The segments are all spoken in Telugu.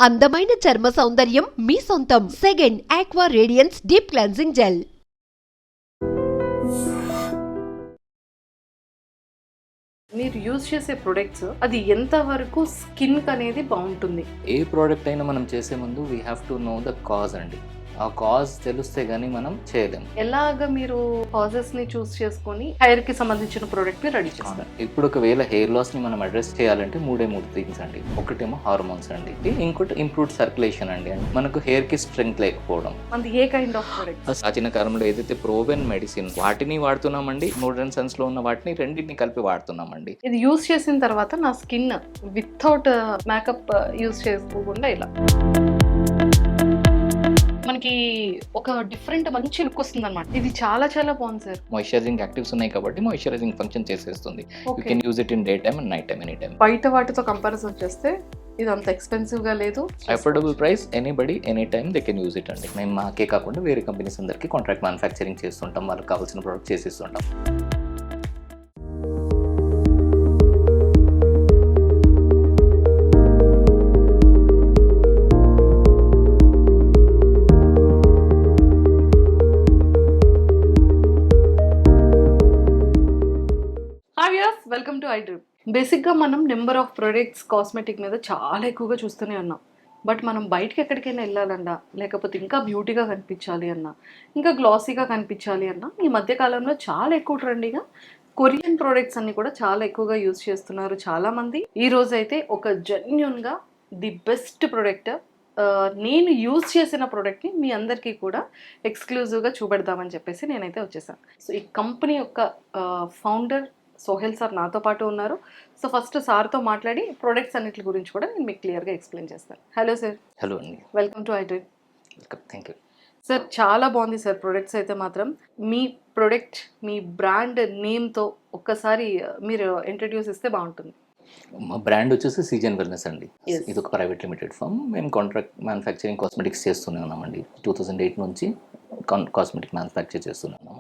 అందమైన చర్మ సౌందర్యం మీ సొంతం. Second aqua radiance deep cleansing gel. మీరు యూజ్ చేసే ప్రొడక్ట్స్ అది ఎంత వరకు స్కిన్ అనేది బాగుంటుంది? ఏ ప్రోడక్ట్ అయినా మనం చేసే ముందు we have to know the cause అండి. ఆ కాజ్ తెలిస్తే గానీ మనం చేయలేం. ఎలాగ మీరు కాజెస్ ని చూస్ చేసుకొని హెయిర్ కి సంబంధించిన ప్రొడక్ట్ ని రెడీ చేస్తారు? ఇప్పుడు ఒకవేళ హెయిర్ లాస్ ని మనం అడ్రస్ చేయాలంటే మూడు థింగ్స్ అండి. ఒకటేమో హార్మోన్స్ అండి, ఇంకోటి ఇంప్రూవ్డ్ సర్క్యులేషన్ అండి. మనకు హెయిర్ కి స్ట్రెంగ్త్ లేకపోవడం. అది ఏ కైండ్ ఆఫ్ ప్రొడక్ట్? ప్రాచీన కాలంలో ఏదైతే ప్రోవెన్ మెడిసిన్ వాటిని వాడుతున్నామండి, మోడర్న్ సైన్స్ లో ఉన్న వాటిని రెండింటిని కలిపి వాడుతున్నామండి. ఇది యూజ్ చేసిన తర్వాత నా స్కిన్ వితౌట్ మేకప్ యూజ్ చేసుకోకుండా ఇలా మనకి ఒక డిఫరెంట్ మంచి లుక్ వస్తుంది అనమాట. ఇది చాలా చాలా బాగుంది సార్. మాయిశ్చరైజింగ్ యాక్టివ్స్ ఉన్నాయి కాబట్టి మాయిశ్చరైజింగ్ ఫంక్షన్ చేసేస్తుంది. You can use it in day time and night time, any time. బయట వాటితో కంపారిజన్ చేస్తే ఇది అంత ఎక్స్పెన్సివ్ గా లేదు. Affordable price, anybody any time they can use it అండి. మేము మాకే కాకుండా వేరే కంపెనీస్ అందరికీ కాంట్రాక్ట్ మ్యానుఫ్యాక్చరింగ్ చేస్తుంటాం, వాళ్ళకి కావాల్సిన ప్రోడక్ట్ చేసిస్తుంటాం. Welcome to iDream. బేసిక్గా మనం నెంబర్ ఆఫ్ ప్రొడక్ట్స్ కాస్మెటిక్ మీద చాలా ఎక్కువగా చూస్తూనే ఉన్నాం. బట్ మనం బయటకి ఎక్కడికైనా వెళ్ళాలన్నా, లేకపోతే ఇంకా బ్యూటీగా కనిపించాలి అన్నా, ఇంకా గ్లాసీగా కనిపించాలి అన్నా, ఈ మధ్యకాలంలో చాలా ఎక్కువ ట్రెండీగా కొరియన్ ప్రోడక్ట్స్ అన్ని కూడా చాలా ఎక్కువగా యూజ్ చేస్తున్నారు చాలామంది. ఈ రోజు అయితే ఒక జెన్యున్గా ది బెస్ట్ ప్రోడక్ట్, నేను యూజ్ చేసిన ప్రోడక్ట్ని మీ అందరికీ కూడా ఎక్స్క్లూజివ్గా చూపెడదామని చెప్పేసి నేనైతే వచ్చేసాను. సో ఈ కంపెనీ యొక్క ఫౌండర్ సోహెల్ సార్ నాతో పాటు ఉన్నారు. సో ఫస్ట్ సార్తో మాట్లాడి ప్రొడక్ట్స్ అన్నిటి గురించి కూడా నేను మీకు క్లియర్గా ఎక్స్ప్లెయిన్ చేస్తాను. Hello sir. హలో అండి. Welcome to iDream. Welcome, thank you sir. చాలా బాగుంది సార్ ప్రొడక్ట్స్ అయితే మాత్రం. మీ ప్రొడక్ట్, మీ బ్రాండ్ నేమ్తో ఒక్కసారి మీరు ఇంట్రడ్యూస్ ఇస్తే బాగుంటుంది. మా బ్రాండ్ వచ్చేసి సీజన్ వెల్నెస్ అండి. ఇది ఒక ప్రైవేట్ లిమిటెడ్ ఫర్మ్. మేము కాంట్రాక్ట్ మ్యానుఫ్యాక్చరింగ్ కాస్మెటిక్స్ చేస్తూనే ఉన్నామండి. 2008 నుంచి కాస్మెటిక్ మ్యానుఫ్యాక్చర్ చేస్తున్నాము.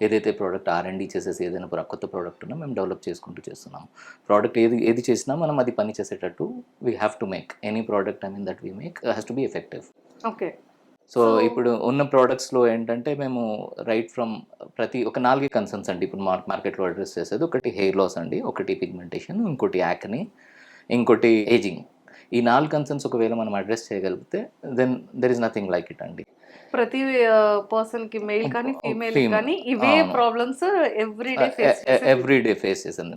ఏదైతే ప్రోడక్ట్ R&D చేసేసి ఏదైనా కొత్త ప్రోడక్ట్ ఉన్నా మేము డెవలప్ చేసుకుంటూ చేస్తున్నాము. ప్రోడక్ట్ ఏది చేసినా మనం అది పని చేసేటట్టు we have to make any product that we make has to be effective. Okay. So ఇప్పుడు ఉన్న ప్రోడక్ట్స్లో ఏంటంటే మేము రైట్ ఫ్రమ్ ప్రతి ఒక 4 కన్సర్న్స్ అండి ఇప్పుడు మార్కెట్లో అడ్రస్ చేసేది. ఒకటి హెయిర్ లాస్ అండి, ఒకటి పిగ్మెంటేషన్, ఇంకోటి యాక్ని, ఇంకోటి ఏజింగ్. ఈ 4 కన్సర్న్స్ ఒకవేళ మనం అడ్రస్ చేయగలిగితే then there is nothing like it అండి. ప్రతి పర్సన్ కి, మెయిల్ కానీ ఫీమేల్ కానీ ఇవే ప్రాబ్లమ్స్ ఎవ్రీడే ఫేస్ చేసింది.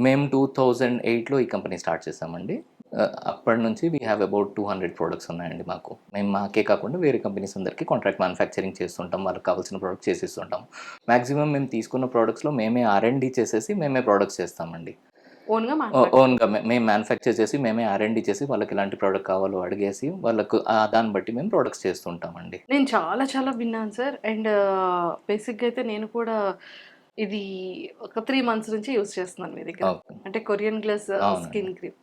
మేము 2008లో ఈ కంపెనీ స్టార్ట్ చేసామండి. అప్పటి నుంచి వీ హ్యావ్ అబౌట్ 200 ప్రోడక్ట్స్ ఉన్నాయండి మాకు. మేము మాకే కాకుండా వేరే కంపెనీస్ అందరికీ కాంట్రాక్ట్ మ్యానుఫ్యాక్చరింగ్ చేస్తుంటాం, వాళ్ళకి కావాల్సిన ప్రోడక్ట్ చేసిస్తుంటాం. మ్యాక్సిమం మేము తీసుకున్న ప్రోడక్ట్స్లో మేమే R&D చేసేసి మేమే ప్రోడక్ట్స్ చేస్తామండి. ఓన్గా మేము మ్యానుఫ్యాక్చర్ చేసి మేమే R&D చేసి వాళ్ళకి ఎలాంటి ప్రోడక్ట్ కావాలో అడిగేసి వాళ్ళకు దాన్ని బట్టి మేము ప్రోడక్ట్స్ చేస్తుంటామండి. నేను చాలా చాలా విన్నాను సార్. అండ్ బేసిక్గా అయితే నేను కూడా ఇది ఒక 3 months నుంచి యూజ్ చేస్తున్నాను మీ దగ్గర. అంటే కొరియన్ గ్లాస్ స్కిన్ క్రీమ్.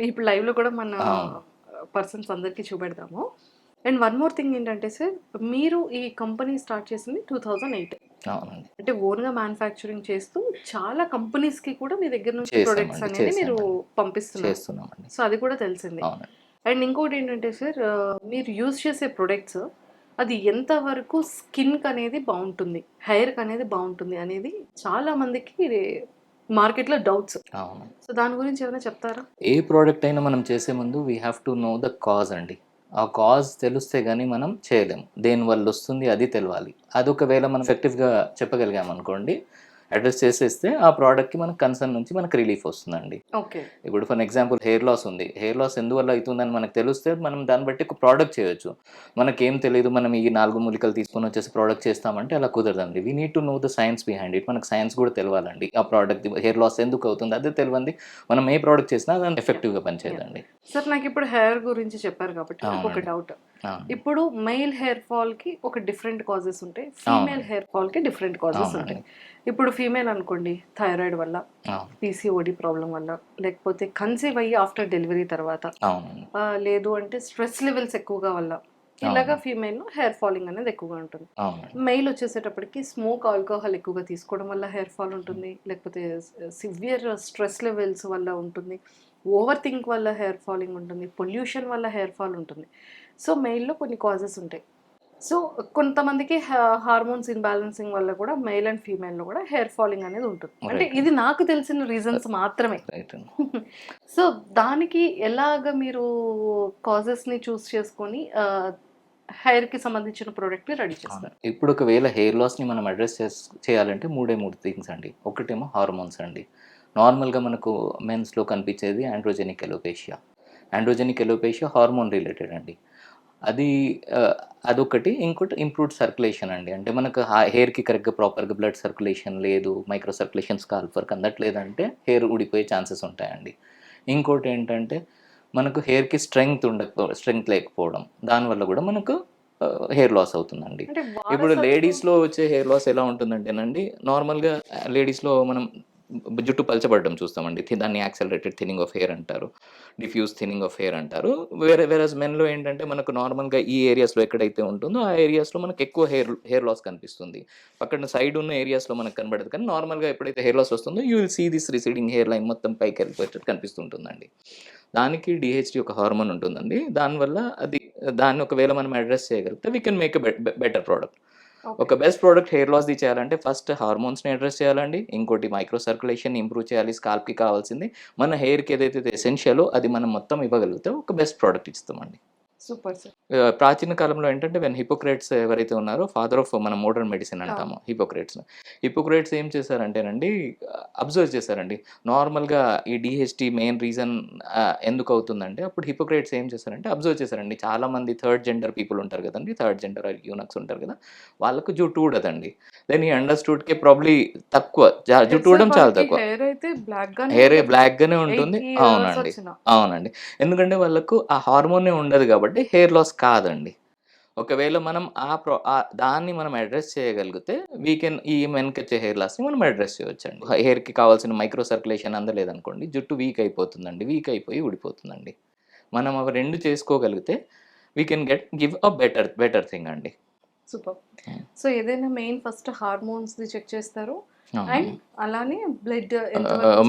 ఇప్పుడు లైవ్లో కూడా మన పర్సన్స్ అందరికీ చూపెడతాము. అండ్ వన్ మోర్ థింగ్ ఏంటంటే సార్, మీరు ఈ కంపెనీ స్టార్ట్ చేసింది 2008. అంటే ఓన్గా మ్యానుఫ్యాక్చరింగ్ చేస్తూ చాలా కంపెనీస్కి కూడా మీ దగ్గర నుంచి ప్రొడక్ట్స్ అనేది మీరు పంపిస్తున్నారు. సో అది కూడా తెలిసింది. అండ్ ఇంకోటి ఏంటంటే సార్, మీరు యూజ్ చేసే ప్రొడక్ట్స్ అది ఎంత వరకు స్కిన్కి అనేది బాగుంటుంది, హెయిర్కి అనేది బాగుంటుంది అనేది చాలా మందికి మార్కెట్లో డౌట్స్. సో దాని గురించి ఏమైనా చెప్తారా? ఏ ప్రోడక్ట్ అయినా మనం చేసే ముందు we have to know the cause అండి. ఆ కాజ్ తెలిస్తే కానీ మనం చేయలేం. దేనివల్ల వస్తుంది అది తెలియాలి. అది ఒకవేళ మనం ఎఫెక్టివ్గా చెప్పగలిగాం అనుకోండి, అడ్రస్ చేసేస్తే ఆ ప్రోడక్ట్కి మనకు కన్సర్న్ నుంచి మనకు రిలీఫ్ వస్తుందండి. ఓకే. ఇప్పుడు ఫర్ ఎగ్జాంపుల్ హెయిర్ లాస్ ఉంది. హెయిర్ లాస్ ఎందువల్ల అవుతుందని మనకు తెలిస్తే మనం దాన్ని బట్టి ఒక ప్రోడక్ట్ చేయొచ్చు. మనకేం తెలియదు, మనం ఈ 4 మూలికలు తీసుకొని వచ్చేసి ప్రోడక్ట్ చేస్తామంటే అలా కుదరదండి. We need to know the science behind it. మనకు సైన్స్ కూడా తెలియాలండి. ఆ ప్రోడక్ట్ హెయిర్ లాస్ ఎందుకు అవుతుంది అదే తెలియంది మనం ఏ ప్రోడక్ట్ చేసినా దాన్ని ఎఫెక్టివ్గా పనిచేయదండి. సార్ నాకు ఇప్పుడు హెయిర్ గురించి చెప్పారు కాబట్టి ఒక డౌట్. ఇప్పుడు మెయిల్ హెయిర్ ఫాల్ కి ఒక డిఫరెంట్ కాజెస్ ఉంటాయి, ఫీమేల్ హెయిర్ ఫాల్ కి డిఫరెంట్ కాజెస్ ఉంటాయి. ఇప్పుడు ఫీమేల్ అనుకోండి, థైరాయిడ్ వల్ల, PCOD ప్రాబ్లం వల్ల, లేకపోతే కన్సీవ్ అయ్యి ఆఫ్టర్ డెలివరీ తర్వాత, లేదు అంటే స్ట్రెస్ లెవెల్స్ ఎక్కువగా వల్ల, ఇలాగా ఫీమేల్ హెయిర్ ఫాలింగ్ అనేది ఎక్కువగా ఉంటుంది. మెయిల్ వచ్చేసేటప్పటికి స్మోక్, ఆల్కహాల్ ఎక్కువగా తీసుకోవడం వల్ల హెయిర్ ఫాల్ ఉంటుంది, లేకపోతే సివియర్ స్ట్రెస్ లెవెల్స్ వల్ల ఉంటుంది, ఓవర్ థింక్ వల్ల హెయిర్ ఫాలింగ్ ఉంటుంది, పొల్యూషన్ వల్ల హెయిర్ ఫాల్ ఉంటుంది. సో మెయిల్లో కొన్ని కాజెస్ ఉంటాయి. సో కొంతమందికి హార్మోన్స్ ఇన్బ్యాలెన్సింగ్ వల్ల కూడా మేల్ అండ్ ఫీమేల్లో కూడా హెయిర్ ఫాలింగ్ అనేది ఉంటుంది. అంటే Right. ఇది నాకు తెలిసిన రీజన్స్ మాత్రమే. రైట్ అండి. సో దానికి ఎలాగ మీరు కాజెస్ని చూస్ చేసుకొని హెయిర్కి సంబంధించిన ప్రోడక్ట్ని రెడీ చేస్తారు? ఇప్పుడు ఒకవేళ హెయిర్ లాస్ని మనం అడ్రస్ చేయాలంటే మూడు థింగ్స్ అండి. ఒకటేమో హార్మోన్స్ అండి. నార్మల్గా మనకు మెన్స్లో కనిపించేది androgenic alopecia. Androgenic alopecia hormone related అండి. అది అదొకటి. ఇంకోటి ఇంప్రూవ్డ్ సర్క్యులేషన్ అండి. అంటే మనకు హెయిర్కి కరెక్ట్గా ప్రాపర్గా బ్లడ్ సర్క్యులేషన్ లేదు, మైక్రో సర్క్యులేషన్ స్కాల్ప్ వర్క్ అందట్లేదంటే హెయిర్ ఊడిపోయే ఛాన్సెస్ ఉంటాయండి. ఇంకోటి ఏంటంటే మనకు హెయిర్కి స్ట్రెంగ్త్ లేకపోవడం, దానివల్ల కూడా మనకు హెయిర్ లాస్ అవుతుందండి. అంటే ఇప్పుడు వారసత్వం లేడీస్లో వచ్చే హెయిర్ లాస్ ఎలా ఉంటుందంటేనండి, నార్మల్గా లేడీస్లో మనం జుట్టు పలచబడడం చూస్తామండి. దాన్ని యాక్సలరేటెడ్ థిన్నింగ్ ఆఫ్ హెయిర్ అంటారు, డిఫ్యూజ్ థిన్నింగ్ ఆఫ్ హెయిర్ అంటారు. వేరస్ మెన్లో ఏంటంటే మనకు నార్మల్గా ఈ ఏరియాస్లో ఎక్కడైతే ఉంటుందో ఆ ఏరియాస్లో మనకు ఎక్కువ హెయిర్ లాస్ కనిపిస్తుంది. పక్కన సైడ్ ఉన్న ఏరియాస్లో మనకు కనబడదు. కానీ నార్మల్గా ఎప్పుడైతే హెయిర్ లాస్ వస్తుందో you will see this receding hair line మొత్తం పైకి వెళ్ళిపోయేటట్టు కనిపిస్తుంటుందండి. దానికి డిహెచ్డి ఒక హార్మోన్ ఉంటుందండి. దాన్ని ఒకవేళ మనం అడ్రస్ చేయగలిగితే we can make better product. ఒక బెస్ట్ ప్రోడక్ట్ హెయిర్ లాస్ది చేయాలంటే ఫస్ట్ హార్మోన్స్ని అడ్రస్ చేయాలండి. ఇంకోటి మైక్రో సర్క్యులేషన్ ఇంప్రూవ్ చేయాలి. స్కాల్ప్కి కావాల్సింది మన హెయిర్కి ఏదైతే ఎసెన్షియలో అది మనం మొత్తం ఇవ్వగలిగితే ఒక బెస్ట్ ప్రోడక్ట్ ఇస్తామండి. Super sir. ప్రాచీన కాలంలో ఏంటంటే హిపోక్రేట్స్ ఎవరైతే ఉన్నారో ఫాదర్ ఆఫ్ మన మోడర్న్ మెడిసిన్ అంటాము హిపోక్రేట్స్ ఏం చేశారంటేనండి, అబ్జర్వ్ చేశారండి నార్మల్గా ఈ డిహెచ్డి మెయిన్ రీజన్ ఎందుకు అవుతుందంటే అప్పుడు హిపోక్రేట్స్ ఏం చేశారంటే అబ్జర్వ్ చేశారండి. చాలామంది థర్డ్ జెండర్ పీపుల్ ఉంటారు కదండి, థర్డ్ జెండర్ యూనక్స్ ఉంటారు కదా, వాళ్ళకు జుట్టు ఊడదండి. దెన్ ఈ అండర్స్టూడ్కి ప్రాబ్లీ తక్కువ జుట్టు ఊడడం చాలా తక్కువ, హెయిర్ అయితే హెయిర్ బ్లాక్గానే ఉంటుంది. అవునండి, వచ్చిన అవునండి. ఎందుకంటే వాళ్ళకు ఆ హార్మోనే ఉండదు కాబట్టి హెయిర్ లాస్ కాదండి. ఒకవేళ మనం దాన్ని మనం అడ్రస్ చేయగలిగితే ఈ మెన్కి వచ్చే హెయిర్ లాస్ని మనం అడ్రస్ చేయొచ్చండి. హెయిర్కి కావాల్సిన మైక్రో సర్క్యులేషన్ అందలేదనుకోండి, జుట్టు వీక్ అయిపోతుందండి, వీక్ అయిపోయి ఊడిపోతుందండి. మనం అవి రెండు చేసుకోగలిగితే we can give a better thing అండి. సూపర్. సో ఏదైనా మెయిన్ ఫస్ట్ హార్మోన్స్ది చెక్ చేస్తారు అండ్ అవునండి. అలానే బ్లడ్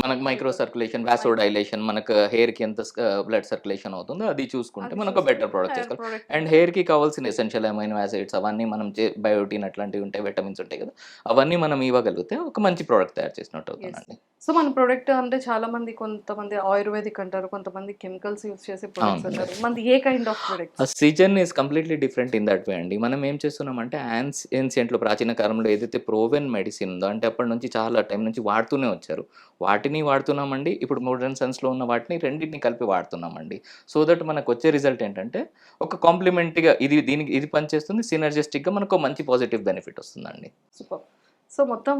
మనకు మైక్రో సర్క్యులేషన్, వాసోడైలేషన్, మనకు హెయిర్కి ఎంత బ్లడ్ సర్క్యులేషన్ అవుతుందో అది చూసుకుంటే మనకు బెటర్ ప్రోడక్ట్ చేసుకోవాలి. అండ్ హెయిర్కి కావాల్సిన ఎసెన్షియల్ అమైనో యాసిడ్స్ అవన్నీ మనం బయోటిన్ అట్లాంటివి ఉంటాయి, విటమిన్స్ ఉంటాయి కదా, అవన్నీ మనం ఇవ్వగలిగితే ఒక మంచి ప్రోడక్ట్ తయారు చేసినట్టు అవుతుందండి. సో మన ప్రోడక్ట్ అంటే చాలా మంది కొంతమంది ఆయుర్వేదిక్ అంటారు, కొంతమంది కెమికల్స్ యూస్ చేసే ప్రొడక్ట్స్ అవునండి. అంటారు. మనది ఏ kind of products? Season is completely different in that way అండి. మనం ఏం చేస్తున్నామంటే ఏన్షియంట్లో ప్రాచీన కాలంలో ఏదైతే ప్రోవెన్ మెడిసిన్ ఉందో, అంటే అప్పటి నుంచి చాలా టైం నుంచి వాడుతూనే వచ్చారు, వాటిని వాడుతున్నామండి. ఇప్పుడు మోడర్న్ సైన్స్లో ఉన్న వాటిని రెండింటిని కలిపి వాడుతున్నామండి. సో దట్ మనకు వచ్చే రిజల్ట్ ఏంటంటే ఒక కాంప్లిమెంట్గా ఇది పనిచేస్తుంది, సినర్జిస్టిక్గా మనకు మంచి పాజిటివ్ బెనిఫిట్ వస్తుందండి. సూపర్. సో మొత్తం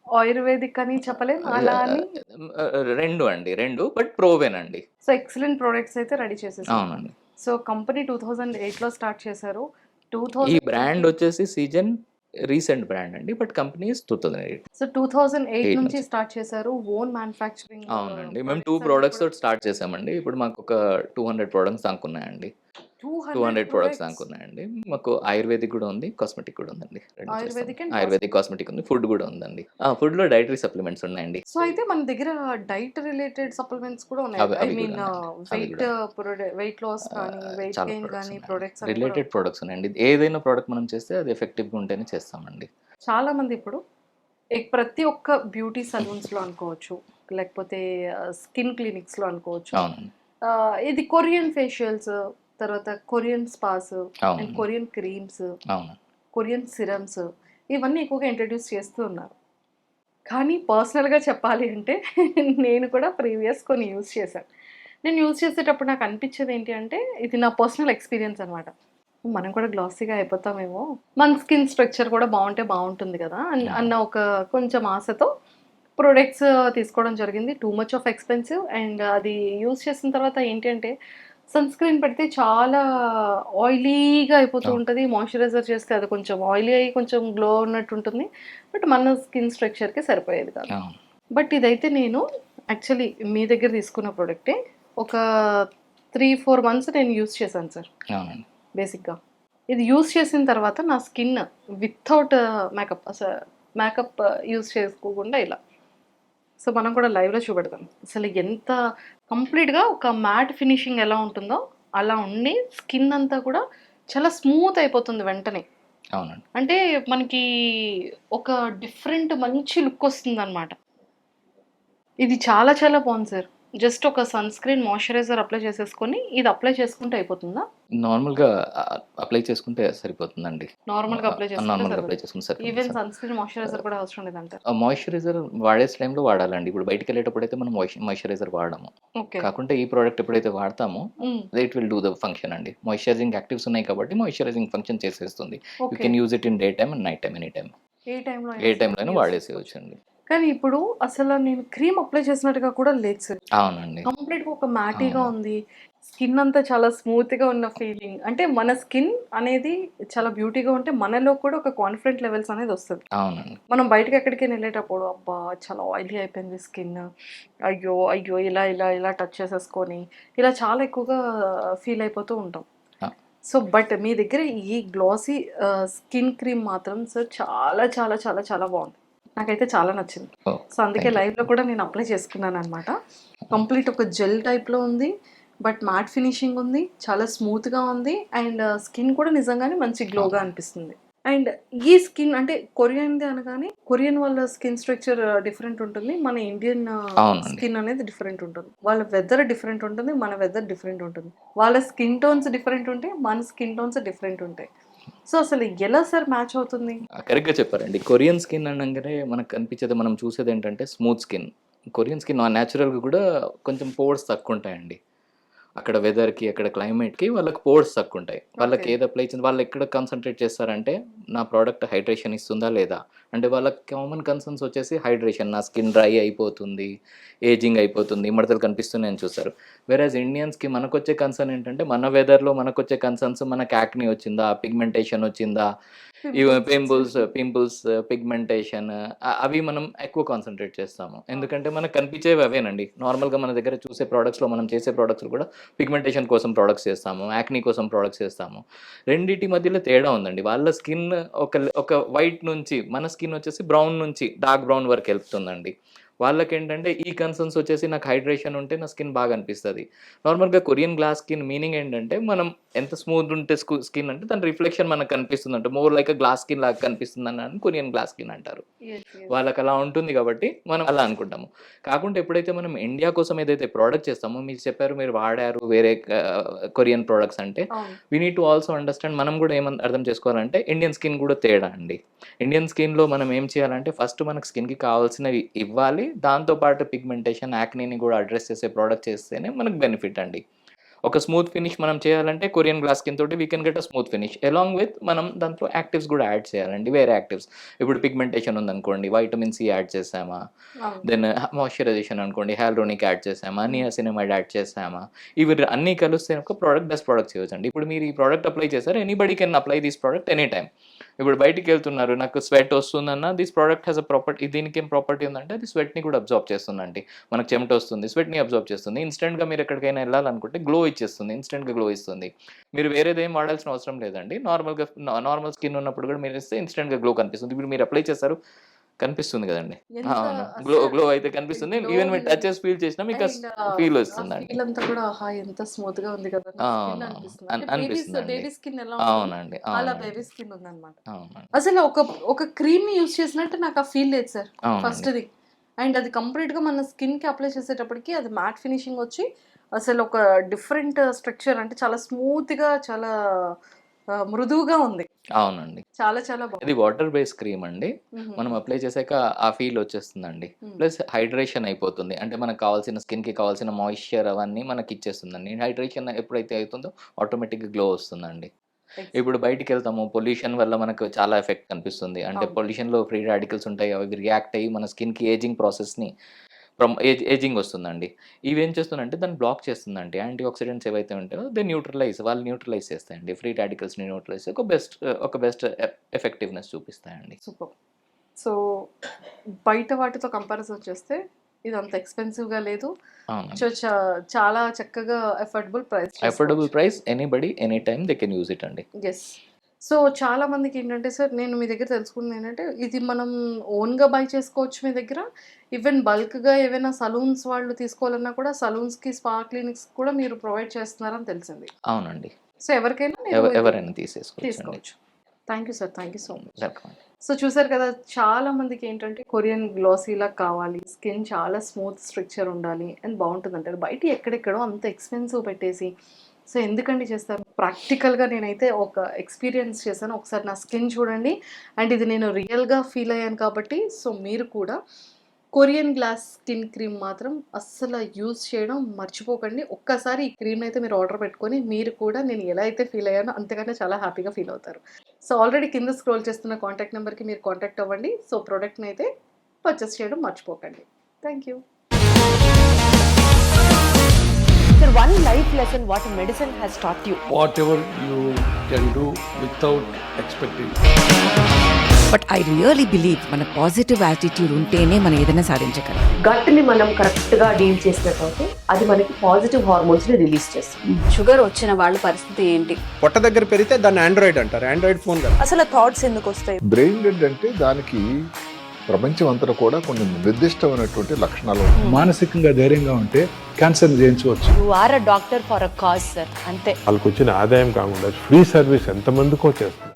ఆయుర్వేదిక్ అని చెప్పలేం, అలా అని రెండు బట్ ప్రోవెన్ అండి. సో ఎక్సలెంట్ ప్రొడక్ట్స్ అయితే రెడీ చేసేసారు. అవునండి. సో కంపెనీ 2008లో స్టార్ట్ చేశారు. ఈ 2000 బ్రాండ్ వచ్చేసి సీజన్ రీసెంట్ బ్రాండ్ అండి, బట్ కంపెనీ 2008. సో 2008 8 నుంచి నుంచి. స్టార్ట్ చేశారు. ఓన్ మ్యానుఫ్యాక్చరింగ్ అవునండి. మేము 2 ప్రొడక్ట్స్ తోటి స్టార్ట్ చేసామండి. ఇప్పుడు మాకు ఒక 200 ప్రొడక్ట్స్ దాకా ఉన్నాయండి. 200 ప్రొడక్ట్స్ దాకా ఉన్నాయండి. మాకు ఆయుర్వేదిక్ కూడా ఉంది, కాస్మెటిక్ కూడా ఉందండి. రెండు ఆయుర్వేదిక్ చేస్తాం. అండ్ ఆయుర్వేదిక్, కాస్మెటిక్ ఉంది, ఫుడ్ కూడా ఉందండి. ఫుడ్లో డైటరీ సప్లిమెంట్స్ ఉన్నాయండి. సో అయితే మన దగ్గర డైట్ రిలేటెడ్ సప్లిమెంట్స్ కూడా ఉన్నాయి. అవి ఐ అవి మీన్ కూడా ఉన్నాయండి. అవి వెయిట్ లాస్ కానీ వెయిట్ చాలా గెయిన్ ప్రొడక్ట్స్ కానీ ఉన్నాయి. ప్రొడక్ట్స్ రిలేటెడ్ ప్రొడక్ట్స్ ఉన్నాయండి. ఏదైనా ప్రోడక్ట్ మనం చేస్తే అది ఎఫెక్టివ్గా ఉంటేనే చేస్తామండి. చాలా మంది ఇప్పుడు ప్రతి ఒక్క బ్యూటీ సలూన్స్లో అనుకోవచ్చు, లేకపోతే స్కిన్ క్లినిక్స్లో అనుకోవచ్చు, అవునండి. ఇది కొరియన్ ఫేషియల్స్, తర్వాత కొరియన్ స్పాస్ అండ్ అవునండి. కొరియన్ క్రీమ్స్, అవును. కొరియన్ సిరమ్స్, ఇవన్నీ ఎక్కువగా ఇంట్రడ్యూస్ చేస్తూ ఉన్నారు. కానీ పర్సనల్గా చెప్పాలి అంటే నేను కూడా ప్రీవియస్ కొన్ని యూస్ చేశాను. నేను యూస్ చేసేటప్పుడు నాకు అనిపించేది ఏంటి అంటే, ఇది నా పర్సనల్ ఎక్స్పీరియన్స్ అనమాట. మనం కూడా గ్లాసీగా అయిపోతామేమో, మన స్కిన్ స్ట్రక్చర్ కూడా బాగుంటే బాగుంటుంది కదా అన్న ఒక కొంచెం ఆశతో ప్రొడక్ట్స్ తీసుకోవడం జరిగింది. Too much of expensive. And అది యూస్ చేసిన తర్వాత ఏంటి అంటే, సన్ స్క్రీన్ పెడితే చాలా ఆయిలీగా అయిపోతూ ఉంటుంది. మాయిశ్చరైజర్ చేస్తే అది కొంచెం ఆయిలీ అయ్యి కొంచెం గ్లో ఉన్నట్టు ఉంటుంది. బట్ మన స్కిన్ స్ట్రక్చర్కి సరిపోయేది కాదు. అవును. బట్ ఇదైతే నేను యాక్చువల్లీ మీ దగ్గర తీసుకున్న ప్రోడక్టే ఒక 3-4 మంత్స్ నేను యూస్ చేశాను సార్. అవునండి. బేసిక్గా ఇది యూస్ చేసిన తర్వాత నా స్కిన్ వితౌట్ మేకప్, అసలు మేకప్ యూస్ చేసుకోకుండా ఇలా సో మనం కూడా లైవ్లో చూపెడతాం అసలు ఎంత కంప్లీట్గా ఒక మ్యాట్ ఫినిషింగ్ ఎలా ఉంటుందో అలా ఉండి స్కిన్ అంతా కూడా చాలా స్మూత్ అయిపోతుంది వెంటనే. అవునండి. అంటే మనకి ఒక డిఫరెంట్ మంచి లుక్ వస్తుంది అనమాట. ఇది చాలా చాలా బాగుంది సార్. జస్ట్ ఒక సన్ స్క్రీన్ మాయిశ్చరైజర్ అప్లై చేసేసుకొని ఇది అప్లై చేసుకుంటే అయిపోతుందా? నార్మల్‌గా అప్లై చేసుకుంటే సరిపోతుందండి. నార్మల్గా అప్లై చేసుకుంటే నార్మల్‌గా అప్లై సరిపోతుంది. చేసుకుంటే సరిపోతుంది even sir. Sunscreen moisturizer కూడా అవసరం లేదంటారు. మాయిశ్చరైజర్ వాడే టైంలో వాడాలండి. ఇప్పుడు బయటికెళ్ళేటప్పుడైతే మనం మాయిశ్చరైజర్ వాడము. ఓకే. కాకుంటే ఈ ప్రోడక్ట్ ఎప్పుడైతే వాడతామో it will do the function అండి. మాయిశ్చరైజింగ్ యాక్టివ్స్ ఉన్నాయి కాబట్టి మాయిశ్చరైజింగ్ ఫంక్షన్ చేసేస్తుంది. You okay. Can use it in day time and night time any time. ఏ టైంలో ఏ టైంలోనే వాడేసేయొచ్చండి. కానీ ఇప్పుడు అసలు నేను క్రీమ్ అప్లై చేసినట్టుగా కూడా లేదు సార్. అవునండి. కంప్లీట్‌గా ఒక మ్యాటీగా అవును. ఉంది. స్కిన్ అంతా చాలా స్మూత్‌గా ఉన్న ఫీలింగ్. అంటే మన స్కిన్ అనేది చాలా బ్యూటీగా ఉంటే మనలో కూడా ఒక కాన్ఫిడెంట్ లెవెల్స్ అనేది వస్తది. అవునండి. మనం బయటకి ఎక్కడికైనా వెళ్ళేటప్పుడు అబ్బా! చాలా ఆయిలీ అయిపోయింది స్కిన్. అయ్యో! అయ్యో! ఇలా టచ్ చేసేసుకొని ఇలా చాలా ఎక్కువగా ఫీల్ అయిపోతూ ఉంటాం. ఆ! సో, బట్ మీ దగ్గర ఈ గ్లాసీ స్కిన్ క్రీమ్ మాత్రం సార్ చాలా చాలా చాలా చాలా బాగుంది. నాకైతే చాలా నచ్చింది. ఓహ్! సో, అందుకే థాంక్ యూ. లైవ్‌లో కూడా నేను అప్లై చేసుకున్నాననమాట. కంప్లీట్ ఒక జెల్ టైప్‌లో ఉంది. బట్ మ్యాట్ ఫినిషింగ్ ఉంది. చాలా స్మూత్‌గా ఉంది. అండ్ స్కిన్ కూడా నిజంగానే మంచి గ్లోగా అవును. అనిపిస్తుంది. అండ్ ఈ స్కిన్ అంటే కొరియన్‌ది అనగానే కొరియన్ వాళ్ళ స్కిన్ స్ట్రక్చర్ డిఫరెంట్ ఉంటుంది. మన ఇండియన్ అవునండి. స్కిన్ అనేది డిఫరెంట్ ఉంటుంది. వాళ్ళ వెదర్ డిఫరెంట్ ఉంటుంది. మన వెదర్ డిఫరెంట్ ఉంటుంది. వాళ్ళ స్కిన్ టోన్స్ డిఫరెంట్ ఉంటాయి. మన స్కిన్ టోన్స్ డిఫరెంట్ ఉంటాయి. సో, అసలు ఎలా సార్ మ్యాచ్ అవుతుంది? కరెక్ట్‌గా చెప్పారండి. కొరియన్ స్కిన్ అనంగానే మనకు కనిపించేది మనం చూసేదేంటంటే స్మూత్ స్కిన్. కొరియన్ స్కిన్ నేచురల్‌గా కూడా కొంచెం పోర్స్ తక్కువుంటాయండి. అక్కడ వెదర్‌కి, అక్కడ క్లైమేట్‌కి వాళ్ళకి పోర్స్ తక్కువుంటాయి. వాళ్ళకి ఓకే. ఏది అప్లై చేసిన వాళ్ళు ఎక్కడ కాన్సంట్రేట్ చేస్తారంటే, నా ప్రోడక్ట్ హైడ్రేషన్ ఇస్తుందా లేదా? అంటే వాళ్ళకి కామన్ కన్సర్న్స్ వచ్చేసి హైడ్రేషన్, నా స్కిన్ డ్రై అయిపోతుంది, ఏజింగ్ అయిపోతుంది, ముడతలు కనిపిస్తున్నాయని చూస్తారు. వేరేస్ ఇండియన్స్‌కి మనకొచ్చే కన్సర్న్ ఏంటంటే, మన వెదర్‌లో మనకొచ్చే కన్సర్న్స్ మనకు యాక్నే వచ్చిందా? పిగ్మెంటేషన్ వచ్చిందా? ఇవి పింపుల్స్, పిగ్మెంటేషన్ అవి మనం ఎక్కువ కాన్సంట్రేట్ చేస్తాము. ఎందుకంటే మనకు కనిపించేవి అవేనండి. నార్మల్‌గా మన దగ్గర చూసే ప్రొడక్ట్స్‌లో మనం చేసే ప్రొడక్ట్స్‌లో కూడా పిగ్మెంటేషన్ కోసం ప్రొడక్ట్స్ చేస్తాము. యాక్నీ కోసం ప్రొడక్ట్స్ చేస్తాము. రెండిటి మధ్యలో తేడా ఉందండి. వాళ్ళ స్కిన్ ఒక వైట్ నుంచి మన స్కిన్ వచ్చేసి బ్రౌన్ నుంచి డార్క్ బ్రౌన్ వరకు వెళ్తుందండి. వాళ్ళకేంటంటే ఈ కన్సర్న్స్ వచ్చేసి నాకు హైడ్రేషన్ ఉంటే నా స్కిన్ బాగా అనిపిస్తది. నార్మల్‌గా కొరియన్ గ్లాస్ స్కిన్ మీనింగ్ ఏంటంటే మనం ఎంత స్మూత్ ఉంటే స్కిన్ అంటే దాని రిఫ్లెక్షన్ మనకు కనిపిస్తుందంట. మోర్ లైక్ గ్లాస్ స్కిన్ లాగా కనిపిస్తుందని కొరియన్ గ్లాస్ స్కిన్ అంటారు. యెస్. యెస్. వాళ్ళకలా ఉంటుంది కాబట్టి మనం అలా అనుకుంటాము. కాకుంటే ఎప్పుడైతే మనం ఇండియా కోసం ఏదైతే ప్రొడక్ట్ చేస్తామో మీరు చెప్పారు మీరు వాడారు వేరే కొరియన్ ప్రొడక్ట్స్ అంటే అవును. We need to also understand మనం కూడా అర్థం చేసుకోవాలంటే ఇండియన్ స్కిన్ కూడా తేడా అండి. ఇండియన్ స్కిన్‌లో మనం ఏం చేయాలంటే ఫస్ట్ మనకు స్కిన్‌కి కావాల్సినవి ఇవ్వాలి. దాంతో పాటు పిగ్మెంటేషన్, యాక్నీని కూడా అడ్రెస్ చేసే ప్రొడక్ట్ చేస్తేనే మనకు బెనిఫిట్ అండి. ఒక స్మూత్ ఫినిష్ మనం చేయాలంటే కొరియన్ గ్లాస్ స్కిన్ తోటి we can get a smooth finish. Along with మనం దాంట్లో యాక్టివ్స్ కూడా యాడ్ చేయాలండి. వేరే యాక్టివ్స్. ఇప్పుడు పిగ్మెంటేషన్ ఉందనుకోండి, వైటమిన్ సి యాడ్ చేసామా, అవును. దెన్ మాయిశ్చరైజేషన్ అనుకోండి, హైయాలూరోనిక్ యాడ్ చేసామా, నియాసినమైడ్ యాడ్ చేసామా, ఇవి అన్నీ కలిస్తే ఒక ప్రోడక్ట్ బెస్ట్ ప్రోడక్ట్ చేయొచ్చండి. ఇప్పుడు మీరు ఈ ప్రోడక్ట్ అప్లై చేశారు, anybody can apply this product any time. ఇప్పుడు బయటికెళ్తున్నారు, నాకు స్వెట్ వస్తుందన్నా this product has a property. దీనికేం ప్రాపర్టీ ఉందంటే అది స్వెట్‌ని కూడా అబ్జార్బ్ చేస్తుందండి. మనకు చెమట వస్తుంది, స్వెట్‌ని అబ్జార్బ్ చేస్తుంది. ఇన్‌స్టంట్‌గా మీరు ఎక్కడికైనా వెళ్ళాలనుకుంటే గ్లో ఇచ్చేస్తుంది. ఇన్‌స్టంట్‌గా గ్లో ఇస్తుంది. మీరు వేరేదేం వాడాల్సిన అవసరం లేదండి. నార్మల్ స్కిన్ ఉన్నప్పుడు కూడా మీరిస్తే ఇన్‌స్టంట్‌గా గ్లో కనిపిస్తుంది. ఇప్పుడు మీరు అప్లై చేశారు, కనిపిస్తుంది కదండీ! ఎంత అవును. అసలు గ్లో అయితే కనిపిస్తుంది. గ్లో ఈవెన్ మీరు ఉంది. టచ్ చేసి ఫీల్ చేసినా మీకు అండ్ ఫీల్ ఆ వస్తుందండి. ఫీల్ అంతా కూడా ఆహా! ఎంత స్మూత్‌గా ఉంది కదా! నా స్కిన్ అవునవును. అనిపిస్తుంది. అంటే అనిపిస్తుందండి. బేబీ స్కిన్ ఎలా ఉంటుందో అవునండి. అలా అవునండి. బేబీ స్కిన్ ఉందన్నమాట. అవునండి. అసలు ఒక క్రీమ్‌ని యూజ్ చేసినట్టు నాకు ఆ ఫీల్ లేదు సార్. అవునండి. ఫస్ట్‌ది. అండ్ అది కంప్లీట్‌గా మన స్కిన్‌కి అప్లై చేసేటప్పటికి అది మ్యాట్ ఫినిషింగ్ వచ్చి అసలు ఒక డిఫరెంట్ స్ట్రక్చర్ అంటే చాలా స్మూత్‌గా చాలా మృదువుగా ఉంది. అవునండి. చాలా చాలా ఇది బాగుంది. వాటర్ బేస్ క్రీమ్ అండి. మనం హుహుహు. అప్లై చేసాక ఆ ఫీల్ వచ్చేస్తుందండి. హ్మ్. ప్లస్ హైడ్రేషన్ అయిపోతుంది. అంటే మనకు కావాల్సిన స్కిన్‌కి కావాల్సిన మాయిశ్చర్ అవన్నీ మనకిచ్చేస్తుందండి. హైడ్రేషన్ ఎప్పుడైతే అవుతుందో ఆటోమేటిక్‌గా గ్లో వస్తుందండి. ఇప్పుడు బయటికెళ్తాము, పొల్యూషన్ వల్ల మనకు చాలా ఎఫెక్ట్ కనిపిస్తుంది. అంటే అవును. పొల్యూషన్‌లో ఫ్రీ రాడికల్స్ ఉంటాయి. అవి రియాక్ట్ అయ్యి మన స్కిన్‌కి ఏజింగ్ ప్రాసెస్‌ని ఏజింగ్ వస్తుందండి. ఇవేం చేస్తుందంటే దాన్ని బ్లాక్ చేస్తుందండి. యాంటీ ఆక్సిడెంట్స్ ఏవైతే ఉంటాయో వాళ్ళు న్యూట్రలైజ్ చేస్తాయండి. ఫ్రీ రాడికల్స్‌ని న్యూట్రలైజ్ చేసి ఒక బెస్ట్ ఎఫెక్టివ్‌నెస్ చూపిస్తాయండి. సూపర్. సో, బయట వాటితో కంపారిజన్ చేస్తే ఇది అంత ఎక్స్‌పెన్సివ్‌గా లేదు. అవునండి. సో, చాలా చక్కగా అఫోర్డబుల్ ప్రైస్ అఫోర్డబుల్ చేసుకోవచ్చు. Price anybody, any time they can use it అండి. యెస్. సో చాలా మందికి ఏంటంటే సార్, నేను మీ దగ్గర తెలుసుకుంది ఏంటంటే, ఇది మనం ఓన్‌గా బై చేసుకోవచ్చు మీ దగ్గర. ఈవెన్ బల్క్‌గా ఏవైనా సలూన్స్ వాళ్ళు తీసుకోవాలన్నా కూడా సలూన్స్‌కి, స్పా క్లినిక్స్ కూడా మీరు ప్రొవైడ్ చేస్తున్నారని తెలిసింది. అవునండి. సో ఎవరికైనా మీరు ఇది ఎవరైనా తీసేసుకోవచ్చండి. తీసుకోవచ్చు. Thank you sir. Thank you so much. Welcome అండి. సో చూసారు కదా, చాలా మందికి ఏంటంటే కొరియన్ గ్లాసీలా కావాలి, స్కిన్ చాలా స్మూత్ స్ట్రక్చర్ ఉండాలి అండ్ బాగుంటుందంటారు. బయట ఎక్కడెక్కడో అంత ఎక్స్పెన్సివ్ పెట్టేసి సో ఎందుకండి చేస్తారు? ప్రాక్టికల్గా నేనైతే ఒక ఎక్స్పీరియన్స్ చేశాను. ఒకసారి నా స్కిన్ చూడండి, అండ్ ఇది నేను రియల్గా ఫీల్ అయ్యాను కాబట్టి సో మీరు కూడా కొరియన్ గ్లాస్ స్కిన్ క్రీమ్ మాత్రం అస్సలు యూజ్ చేయడం మర్చిపోకండి. ఒక్కసారి ఈ క్రీమ్ అయితే మీరు ఆర్డర్ పెట్టుకొని మీరు కూడా నేను ఎలా అయితే ఫీల్ అయ్యానో అంతకన్నా చాలా హ్యాపీగా ఫీల్ అవుతారు. సో ఆల్రెడీ కింద స్క్రోల్ చేస్తున్న కాంటాక్ట్ నెంబర్కి మీరు కాంటాక్ట్ అవ్వండి. సో ప్రోడక్ట్ని అయితే పర్చేస్ చేయడం మర్చిపోకండి. Thank you. Sir, one life lesson what medicine has taught you. whatever you can do without expecting. But I really believe మన పాజిటివ్ యాటిట్యూడ్ ఉంటేనే మనం ఏదైనా సాధించగలం. గట్ని మనం కరెక్ట్గా డీల్ చేసినట్లయితే అది మనకి పాజిటివ్ హార్మోన్స్ని రిలీజ్ చేస్తుంది. షుగర్ వచ్చిన వాళ్ళ పరిస్థితి ఏంటి? పొట్ట దగ్గర పెరిగితే దాన్ని ఆండ్రాయిడ్ అంటారు, ఆండ్రాయిడ్ ఫోన్ కదా. అసలు థాట్స్ ఎందుకు వస్తాయి? బ్రెయిన్ డెడ్ అంటే దానికి ప్రపంచం అంతా కూడా కొన్ని నిర్దిష్టమైనటువంటి లక్షణాలు ఉంటాయి. మానసికంగా ధైర్యంగా ఉంటే క్యాన్సర్ జయించవచ్చు. You are a doctor for a cause sir, అంతే. వాళ్ళకి వచ్చిన ఆదాయం కాకుండా ఫ్రీ సర్వీస్ ఎంతమందికో చేస్తారు.